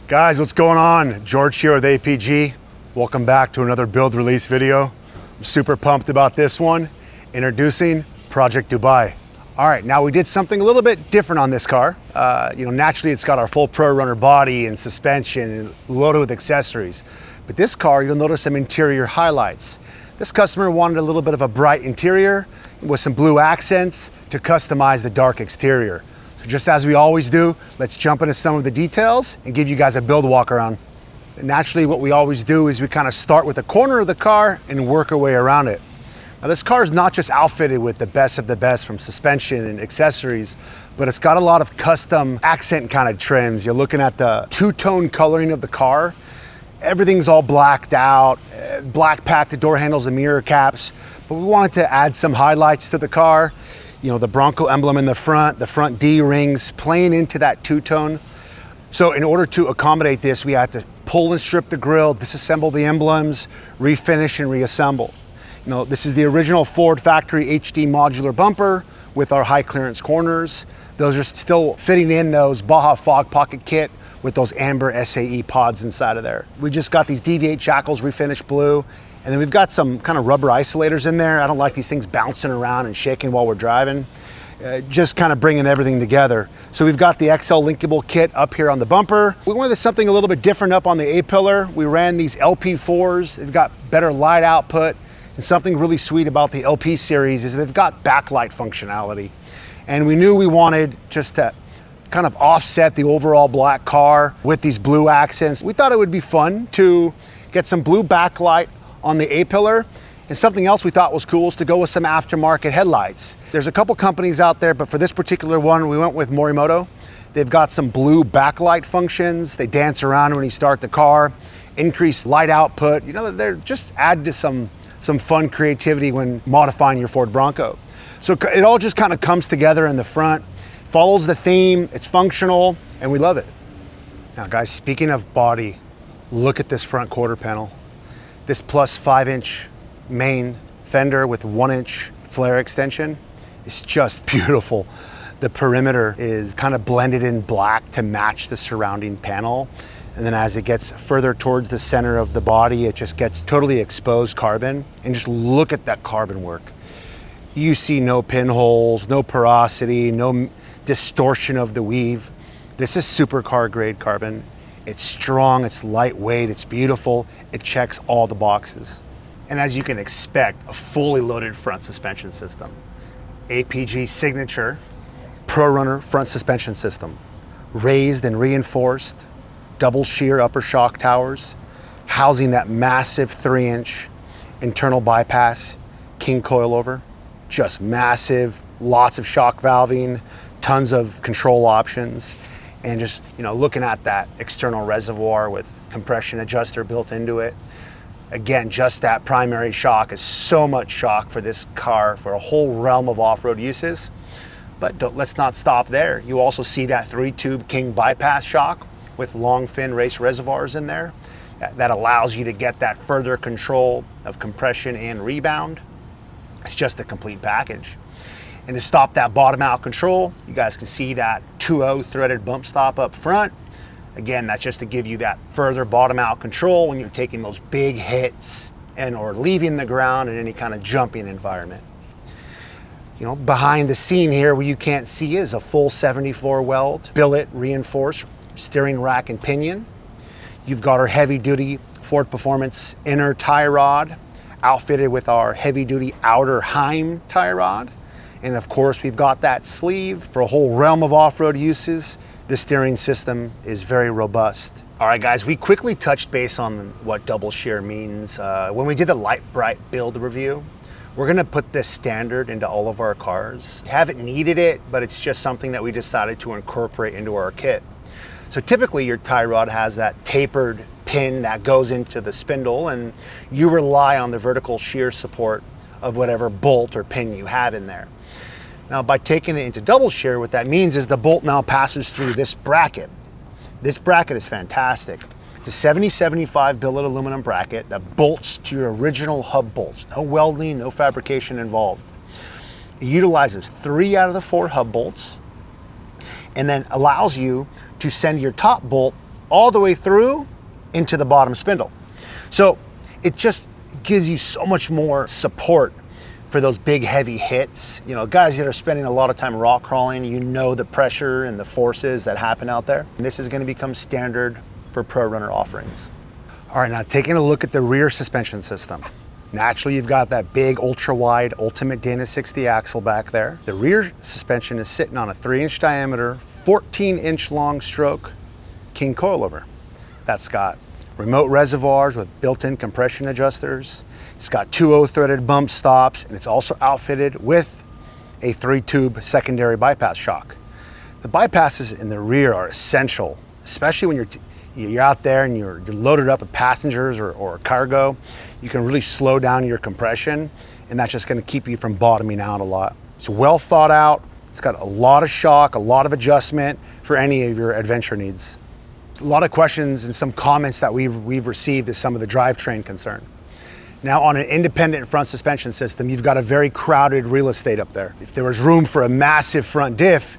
Guys, what's going on? George here with APG. Welcome back to another build release video. I'm super pumped about this one. Introducing Project Dubai. All right, now we did something a little bit different on this car. Naturally it's got our full Pro Runner body and suspension and loaded with accessories. But this car, you'll notice some interior highlights. This customer wanted a little bit of a bright interior with some blue accents to customize the dark exterior. Just as we always do, let's jump into some of the details and give you guys a build walk around. Naturally, what we always do is we kind of start with the corner of the car and work our way around it. Now this car is not just outfitted with the best of the best from suspension and accessories, but it's got a lot of custom accent kind of trims. You're looking at the two-tone coloring of the car. Everything's all blacked out, black packed the door handles and mirror caps, but we wanted to add some highlights to the car. You know, the Bronco emblem in the front D-rings playing into that two-tone. So in order to accommodate this, we had to pull and strip the grille, disassemble the emblems, refinish and reassemble. You know, this is the original Ford factory HD modular bumper with our high clearance corners. Those are still fitting in those Baja Fog Pocket kit with those amber SAE pods inside of there. We just got these DV8 shackles refinished blue. And then we've got some kind of rubber isolators in there. I don't like these things bouncing around and shaking while we're driving. Just kind of bringing everything together. So we've got the XL linkable kit up here on the bumper. We wanted something a little bit different up on the A-pillar. We ran these LP4s. They've got better light output. And something really sweet about the LP series is they've got backlight functionality. And we knew we wanted just to kind of offset the overall black car with these blue accents. We thought it would be fun to get some blue backlight on the A-pillar. And something else we thought was cool is to go with some aftermarket headlights. There's a couple companies out there, but for this particular one, we went with Morimoto. They've got some blue backlight functions. They dance around when you start the car, increase light output. You know, they're just add to some fun creativity when modifying your Ford Bronco. So it all just kind of comes together in the front, follows the theme, it's functional, and we love it. Now guys, speaking of body, look at this front quarter panel. This plus 5-inch main fender with 1-inch flare extension is just beautiful. The perimeter is kind of blended in black to match the surrounding panel. And then as it gets further towards the center of the body, it just gets totally exposed carbon. And just look at that carbon work. You see no pinholes, no porosity, no distortion of the weave. This is supercar grade carbon. It's strong, it's lightweight, it's beautiful. It checks all the boxes. And as you can expect, a fully loaded front suspension system. APG signature Pro Runner front suspension system. Raised and reinforced, double shear upper shock towers, housing that massive 3-inch internal bypass king coilover. Just massive, lots of shock valving, tons of control options. And just, you know, looking at that external reservoir with compression adjuster built into it. Again, just that primary shock is so much shock for this car for a whole realm of off-road uses. But let's not stop there. You also see that 3-tube king bypass shock with long fin race reservoirs in there. That allows you to get that further control of compression and rebound. It's just a complete package. And to stop that bottom out control, you guys can see that 2.0 threaded bump stop up front. Again, that's just to give you that further bottom out control when you're taking those big hits and or leaving the ground in any kind of jumping environment. You know, behind the scene here, what you can't see is a full 74 weld billet reinforced steering rack and pinion. You've got our heavy duty Ford Performance inner tie rod outfitted with our heavy duty outer Heim tie rod. And of course, we've got that sleeve for a whole realm of off-road uses. The steering system is very robust. All right, guys, we quickly touched base on what double shear means. When we did the Light Bright build review, we're gonna put this standard into all of our cars. Haven't needed it, but it's just something that we decided to incorporate into our kit. So typically your tie rod has that tapered pin that goes into the spindle, and you rely on the vertical shear support of whatever bolt or pin you have in there. Now by taking it into double shear, what that means is the bolt now passes through this bracket. This bracket is fantastic. It's a 70-75 billet aluminum bracket that bolts to your original hub bolts. No welding, no fabrication involved. It utilizes 3 out of the 4 hub bolts and then allows you to send your top bolt all the way through into the bottom spindle. So it just gives you so much more support for those big heavy hits. You know, guys that are spending a lot of time rock crawling, you know the pressure and the forces that happen out there. And this is going to become standard for pro runner offerings. All right, now taking a look at the rear suspension system. Naturally, you've got that big ultra wide Ultimate Dana 60 axle back there. The rear suspension is sitting on a 3-inch diameter, 14-inch long stroke king coilover. That's got remote reservoirs with built-in compression adjusters. It's got 2 0-threaded bump stops, and it's also outfitted with a 3-tube secondary bypass shock. The bypasses in the rear are essential, especially when you're out there and you're loaded up with passengers or cargo. You can really slow down your compression, and that's just going to keep you from bottoming out a lot. It's well thought out. It's got a lot of shock, a lot of adjustment for any of your adventure needs. A lot of questions and some comments that we've received is some of the drivetrain concern. Now, on an independent front suspension system, you've got a very crowded real estate up there. If there was room for a massive front diff,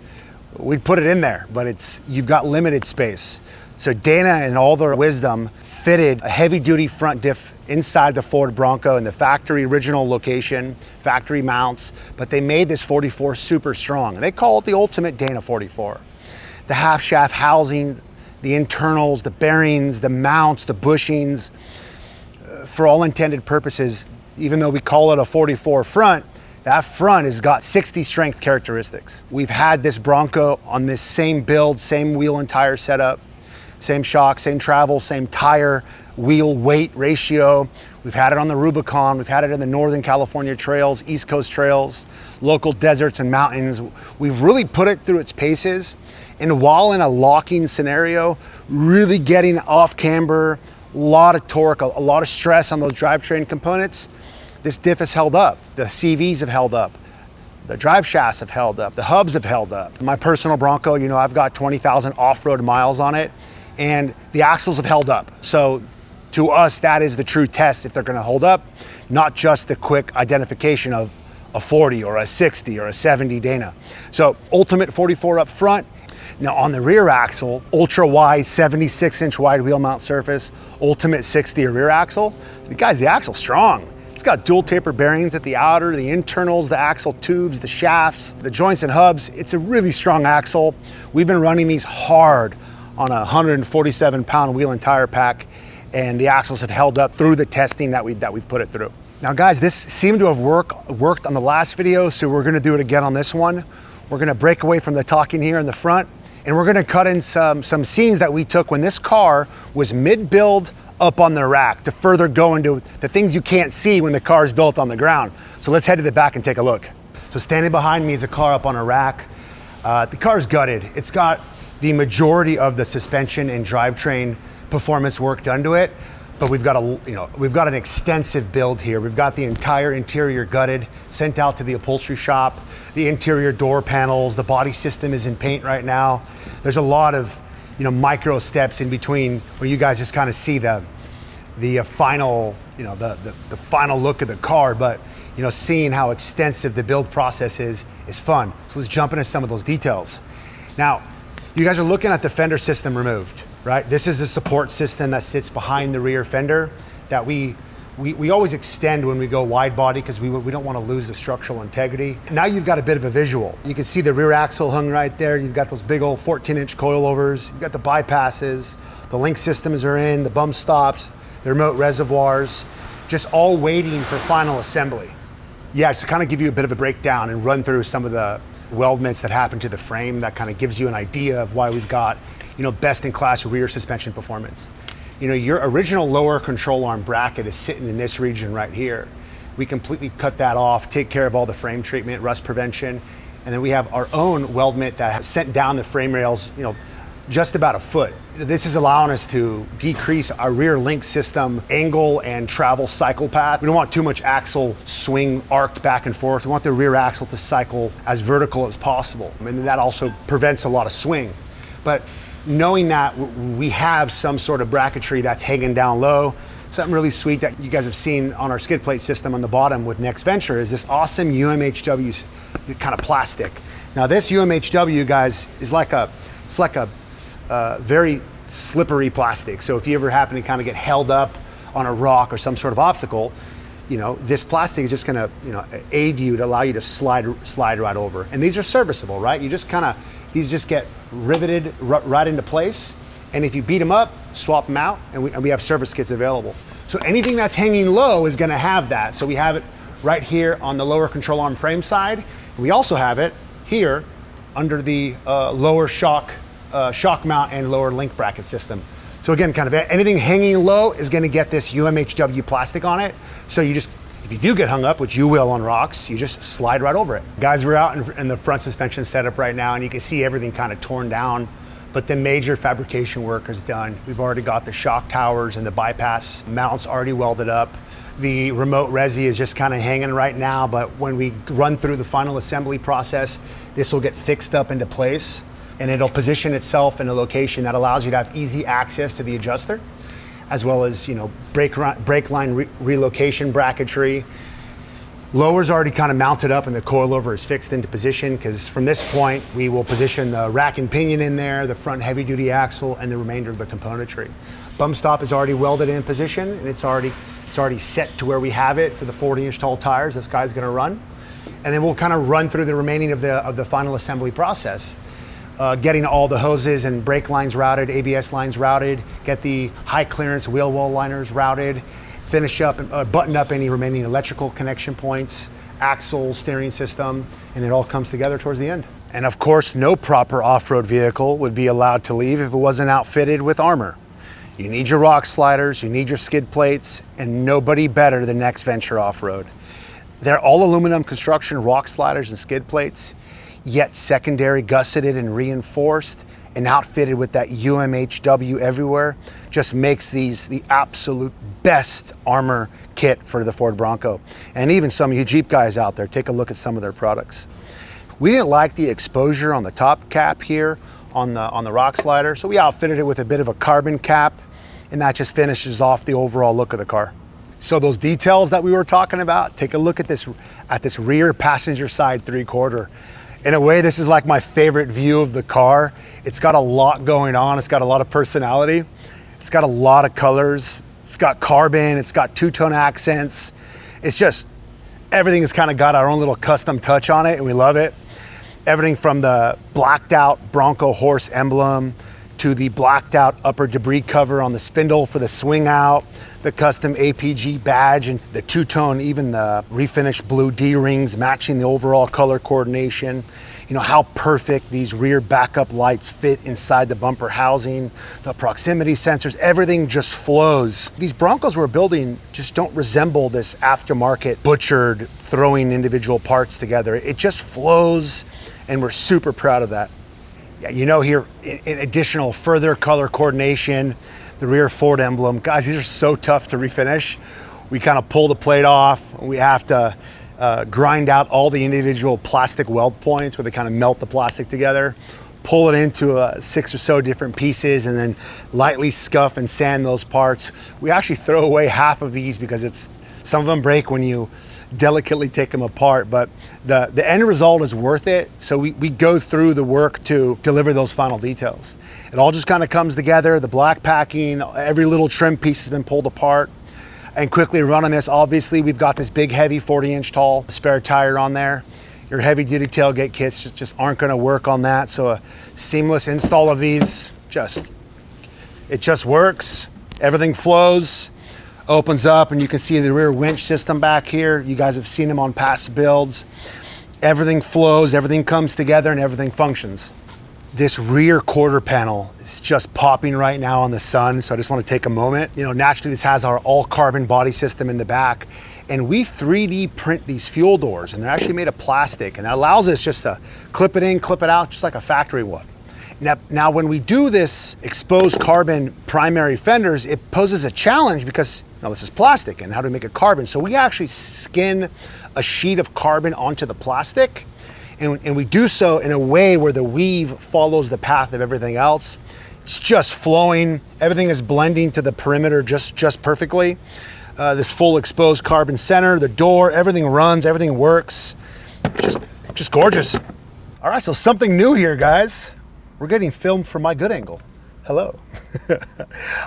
we'd put it in there, but you've got limited space. So Dana, in all their wisdom, fitted a heavy-duty front diff inside the Ford Bronco in the factory original location, factory mounts, but they made this 44 super strong, and they call it the ultimate Dana 44. The half shaft housing, the internals, the bearings, the mounts, the bushings, for all intended purposes, even though we call it a 44 front, that front has got 60 strength characteristics. We've had this Bronco on this same build, same wheel and tire setup, same shock, same travel, same tire, wheel weight ratio. We've had it on the Rubicon, we've had it in the Northern California trails, East Coast trails, local deserts and mountains. We've really put it through its paces, and while in a locking scenario, really getting off camber, a lot of torque, a lot of stress on those drivetrain components, this diff has held up. The CVs have held up. The drive shafts have held up. The hubs have held up. My personal Bronco, you know, I've got 20,000 off-road miles on it, and the axles have held up. So to us, that is the true test if they're gonna hold up, not just the quick identification of a 40 or a 60 or a 70 Dana. So ultimate 44 up front. Now on the rear axle, ultra wide 76-inch wide wheel mount surface, ultimate 60 rear axle. Guys, the axle's strong. It's got dual taper bearings at the outer, the internals, the axle tubes, the shafts, the joints and hubs. It's a really strong axle. We've been running these hard on a 147-pound wheel and tire pack, and the axles have held up through the testing that we've put it through. Now guys, this seemed to have worked on the last video, so we're gonna do it again on this one. We're gonna break away from the talking here in the front, and we're gonna cut in some scenes that we took when this car was mid-build up on the rack to further go into the things you can't see when the car is built on the ground. So let's head to the back and take a look. So standing behind me is a car up on a rack. The car's gutted. It's got the majority of the suspension and drivetrain performance work done to it, but we've got an extensive build here. We've got the entire interior gutted, sent out to the upholstery shop. The interior door panels, the body system is in paint right now. There's a lot of micro steps in between where you guys just kind of see the final the final look of the car, but seeing how extensive the build process is fun. So let's jump into some of those details. Now, you guys are looking at the fender system removed, right? This is the support system that sits behind the rear fender that we always extend when we go wide body because we don't want to lose the structural integrity. Now you've got a bit of a visual. You can see the rear axle hung right there. You've got those big old 14-inch coilovers. You've got the bypasses. The link systems are in, the bump stops, the remote reservoirs, just all waiting for final assembly. Yeah, just to kind of give you a bit of a breakdown and run through some of the weldments that happen to the frame, that kind of gives you an idea of why we've got best-in-class rear suspension performance. Your original lower control arm bracket is sitting in this region right here. We completely cut that off, take care of all the frame treatment, rust prevention, and then we have our own weldment that has sent down the frame rails, just about a foot. This is allowing us to decrease our rear link system angle and travel cycle path. We don't want too much axle swing arced back and forth. We want the rear axle to cycle as vertical as possible. And that also prevents a lot of swing. But knowing that we have some sort of bracketry that's hanging down low, something really sweet that you guys have seen on our skid plate system on the bottom with Next Venture is this awesome UMHW kind of plastic. Now this UMHW, guys, is like a very slippery plastic. So if you ever happen to kind of get held up on a rock or some sort of obstacle, this plastic is just gonna, aid you to allow you to slide right over. And these are serviceable, right? These just get riveted right into place. And if you beat them up, swap them out, and we have service kits available. So anything that's hanging low is gonna have that. So we have it right here on the lower control arm frame side. We also have it here under the lower shock mount and lower link bracket system. So again, kind of anything hanging low is gonna get this UMHW plastic on it. So if you do get hung up, which you will on rocks, you just slide right over it. Guys, we're out in the front suspension setup right now, and you can see everything kind of torn down, but the major fabrication work is done. We've already got the shock towers and the bypass mounts already welded up. The remote resi is just kind of hanging right now, but when we run through the final assembly process, this will get fixed up into place, and it'll position itself in a location that allows you to have easy access to the adjuster, as well as brake line relocation bracketry. Lower's already kind of mounted up and the coilover is fixed into position, because from this point we will position the rack and pinion in there, the front heavy duty axle, and the remainder of the componentry. Bump stop is already welded in position, and it's already set to where we have it for the 40-inch tall tires this guy's gonna run. And then we'll kind of run through the remaining of the final assembly process. Getting all the hoses and brake lines routed, ABS lines routed, get the high clearance wheel well liners routed, finish up and button up any remaining electrical connection points, axle, steering system, and it all comes together towards the end. And of course, no proper off-road vehicle would be allowed to leave if it wasn't outfitted with armor. You need your rock sliders, you need your skid plates, and nobody better than Next Venture Off-Road. They're all aluminum construction rock sliders and skid plates, yet secondary gusseted and reinforced and outfitted with that UMHW everywhere, just makes these the absolute best armor kit for the Ford Bronco. And even some of you Jeep guys out there, take a look at some of their products. We didn't like the exposure on the top cap here on the rock slider, so we outfitted it with a bit of a carbon cap, and that just finishes off the overall look of the car. So those details that we were talking about, take a look at this rear passenger side 3/4. In a way, this is like my favorite view of the car. It's got a lot going on. It's got a lot of personality. It's got a lot of colors. It's got carbon. It's got two-tone accents. It's just, everything has kind of got our own little custom touch on it, and we love it. Everything from the blacked out Bronco horse emblem to the blacked out upper debris cover on the spindle for the swing out, the custom APG badge, and the two-tone, even the refinished blue D-rings matching the overall color coordination. How perfect these rear backup lights fit inside the bumper housing, the proximity sensors, everything just flows. These Broncos we're building just don't resemble this aftermarket butchered throwing individual parts together. It just flows, and we're super proud of that. Yeah, here, in additional further color coordination, the rear Ford emblem. Guys, these are so tough to refinish. We kind of pull the plate off. We have to grind out all the individual plastic weld points where they kind of melt the plastic together, pull it into 6 or so different pieces, and then lightly scuff and sand those parts. We actually throw away half of these because some of them break when you delicately take them apart, but the end result is worth it. So we go through the work to deliver those final details. It all just kind of comes together. The black packing, every little trim piece has been pulled apart. And quickly run on this, obviously we've got this big heavy 40-inch tall spare tire on there. Your heavy duty tailgate kits just aren't gonna work on that. So a seamless install of these, it just works. Everything flows, opens up, and you can see the rear winch system back here. You guys have seen them on past builds. Everything flows, everything comes together, and everything functions. This rear quarter panel is just popping right now on the sun, so I just want to take a moment. Naturally this has our all carbon body system in the back, and we 3D print these fuel doors, and they're actually made of plastic, and that allows us just to clip it in, clip it out, just like a factory would. Now when we do this exposed carbon primary fenders, it poses a challenge because this is plastic, and how do we make it carbon? So we actually skin a sheet of carbon onto the plastic, and we do so in a way where the weave follows the path of everything else. It's just flowing. Everything is blending to the perimeter just perfectly. This full exposed carbon center, the door, everything runs, everything works. Just gorgeous. All right, so something new here, guys. We're getting filmed from my good angle. Hello. All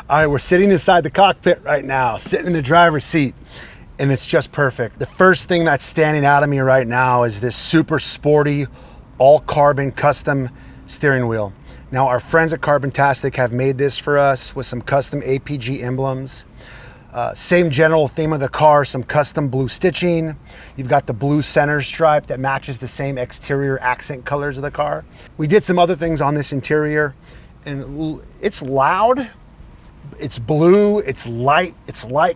right, we're sitting inside the cockpit right now, sitting in the driver's seat, and it's just perfect. The first thing that's standing out of me right now is this super sporty, all carbon custom steering wheel. Now, our friends at Carbontastic have made this for us with some custom APG emblems. Same general theme of the car, some custom blue stitching. You've got the blue center stripe that matches the same exterior accent colors of the car. We did some other things on this interior, and it's loud, it's blue, it's light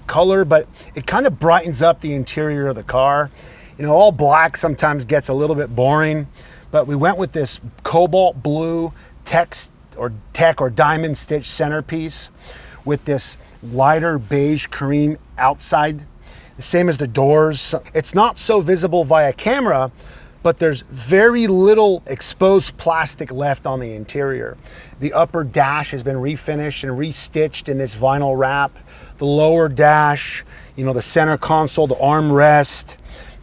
color, but it kind of brightens up the interior of the car. You know, all black sometimes gets a little bit boring, but we went with this cobalt blue tech or diamond stitch centerpiece with this lighter beige cream outside, the same as the doors. It's not so visible via camera, but there's very little exposed plastic left on the interior. The upper dash has been refinished and restitched in this vinyl wrap. The lower dash, you know, the center console, the armrest,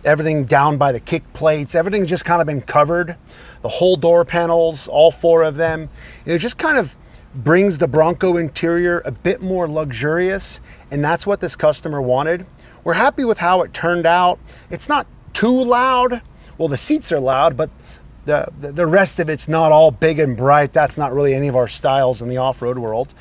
everything down by the kick plates, everything's just kind of been covered. The whole door panels, all four of them. It just kind of brings the Bronco interior a bit more luxurious, and that's what this customer wanted. We're happy with how it turned out. It's not too loud. Well, the seats are loud, but the rest of it's not all big and bright. That's not really any of our styles in the off-road world.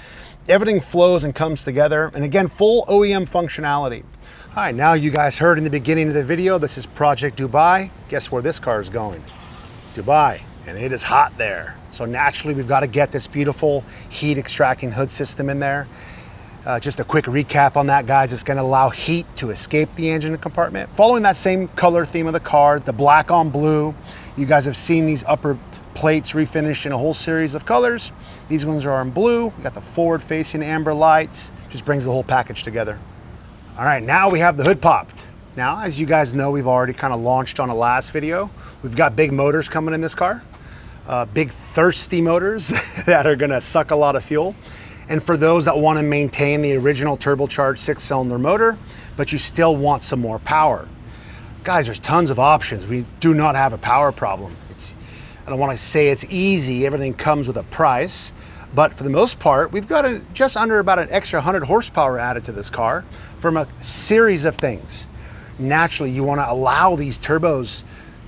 Everything flows and comes together, and again, full OEM functionality. All right, now you guys heard in the beginning of the video, this is Project Dubai. Guess where this car is going? Dubai, and it is hot there. So naturally, we've got to get this beautiful heat extracting hood system in there. Just a quick recap on that, guys. It's going to allow heat to escape the engine compartment. Following that same color theme of the car, the black on blue. You guys have seen these upper plates refinished in a whole series of colors. These ones are in blue. We got the forward facing amber lights. Just brings the whole package together. All right, now we have the hood popped. Now, as you guys know, we've already kind of launched on a last video. We've got big motors coming in this car. Big thirsty motors that are gonna suck a lot of fuel. And for those that wanna maintain the original turbocharged 6-cylinder motor, but you still want some more power. Guys, there's tons of options. We do not have a power problem. I don't wanna say it's easy, everything comes with a price, but for the most part, we've got just under about an extra 100 horsepower added to this car from a series of things. Naturally, you wanna allow these turbos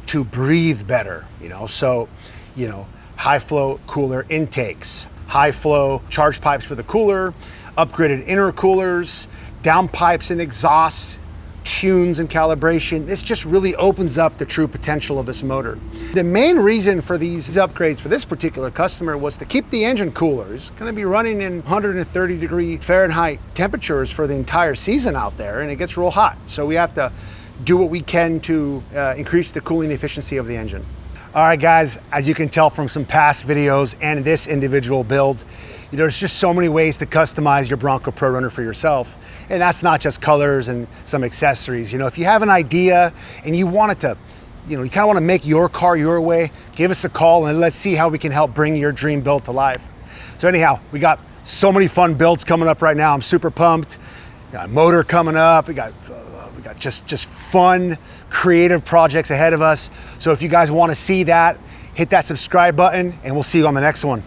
to breathe better, you know, so, you know, high flow cooler intakes, high flow charge pipes for the cooler, upgraded intercoolers, downpipes and exhausts, tunes and calibration. This just really opens up the true potential of this motor. The main reason for these upgrades for this particular customer was to keep the engine cooler. It's going to be running in 130 degree Fahrenheit temperatures for the entire season out there, and it gets real hot. So we have to do what we can to increase the cooling efficiency of the engine. All right, guys, as you can tell from some past videos and this individual build, there's just so many ways to customize your Bronco Pro Runner for yourself. And that's not just colors and some accessories. You know, if you have an idea and you want it to, you know, you kind of want to make your car your way, give us a call and let's see how we can help bring your dream build to life. So anyhow, we got so many fun builds coming up right now. I'm super pumped. We got a motor coming up. We got just fun, creative projects ahead of us. So if you guys want to see that, hit that subscribe button and we'll see you on the next one.